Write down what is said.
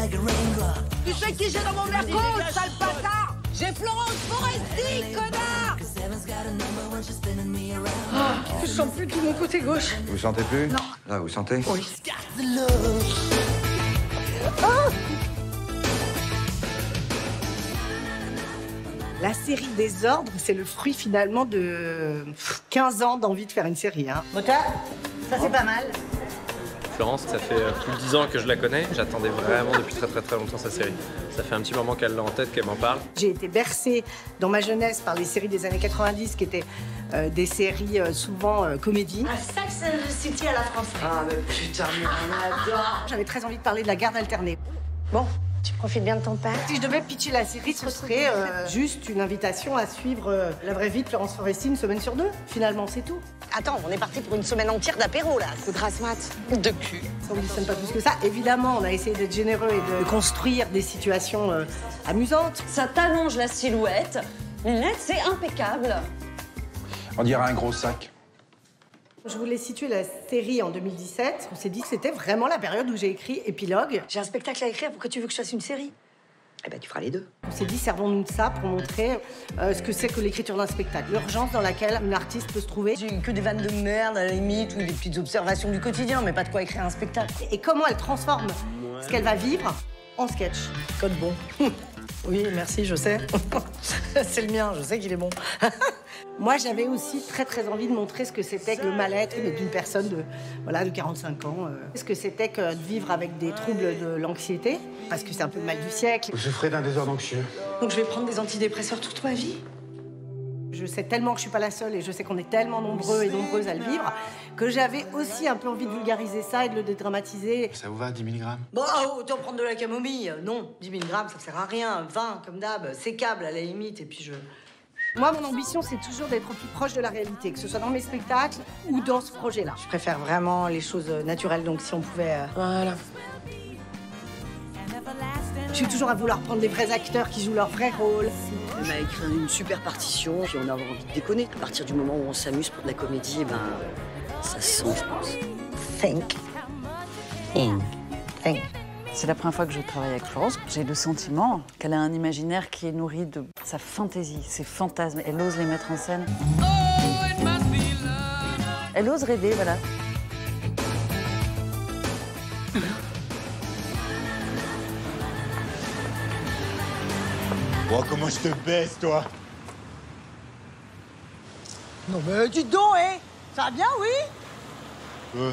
Tu sais qui j'ai dans mon merco, sale bâtard? J'ai Florence Foresti, connard! Je sens plus tout mon côté gauche. Vous sentez plus? Non. Là, vous sentez? Oui. La série des ordres, c'est le fruit finalement de 15 ans d'envie de faire une série. Hein. Moteur, ça c'est pas mal. Florence, ça fait plus de 10 ans que je la connais. J'attendais vraiment depuis très longtemps sa série. Ça fait un petit moment qu'elle l'a en tête, qu'elle m'en parle. J'ai été bercée dans ma jeunesse par les séries des années 90 qui étaient des séries souvent comédies. Un Sex and the City à la française. Ah mais putain, mais on adore. J'avais très envie de parler de la garde alternée. Bon, tu profites bien de ton père? Si je devais pitcher la série, ce serait juste une invitation à suivre la vraie vie de Florence Foresti une semaine sur deux. Finalement, c'est tout. Attends, on est parti pour une semaine entière d'apéro, là. Faudra se mat. De cul. Ça ne sonne pas plus que ça. Évidemment, on a essayé d'être généreux et de construire des situations amusantes. Ça t'allonge la silhouette. Les lunettes, c'est impeccable. On dirait un gros sac. Je voulais situer la série en 2017. On s'est dit que c'était vraiment la période où j'ai écrit Épilogue. J'ai un spectacle à écrire, pourquoi tu veux que je fasse une série? Eh ben, tu feras les deux. On s'est dit, servons-nous de ça pour montrer ce que c'est que l'écriture d'un spectacle. L'urgence dans laquelle une artiste peut se trouver. J'ai eu que des vannes de merde, à la limite, ou des petites observations du quotidien, mais pas de quoi écrire un spectacle. Et comment elle transforme ce qu'elle va vivre en sketch. Code bon. Oui, merci, je sais. C'est le mien, je sais qu'il est bon. Moi, j'avais aussi très envie de montrer ce que c'était que le mal-être d'une personne de 45 ans. Ce que c'était que de vivre avec des troubles de l'anxiété, parce que c'est un peu le mal du siècle. Vous souffrez d'un désordre anxieux. Donc je vais prendre des antidépresseurs toute ma vie? Je sais tellement que je suis pas la seule et je sais qu'on est tellement nombreux et nombreuses à le vivre que j'avais aussi un peu envie de vulgariser ça et de le dédramatiser. Ça vous va, 10 mg? Bon, autant prendre de la camomille. Non, 10 000 grammes, ça sert à rien. 20, comme d'hab, sécable à la limite, et puis je... Moi, mon ambition, c'est toujours d'être au plus proche de la réalité, que ce soit dans mes spectacles ou dans ce projet-là. Je préfère vraiment les choses naturelles, donc si on pouvait... Voilà. Je suis toujours à vouloir prendre des vrais acteurs qui jouent leur vrai rôle. On a écrit une super partition, puis on a envie de déconner. À partir du moment où on s'amuse pour de la comédie, eh ben, ça se sent, je pense. Think. C'est la première fois que je travaille avec Florence. J'ai le sentiment qu'elle a un imaginaire qui est nourri de sa fantaisie, ses fantasmes. Elle ose les mettre en scène. Elle ose rêver, voilà. Oh, comment je te baisse, toi? Non mais dis donc, hein. Ça va bien, oui?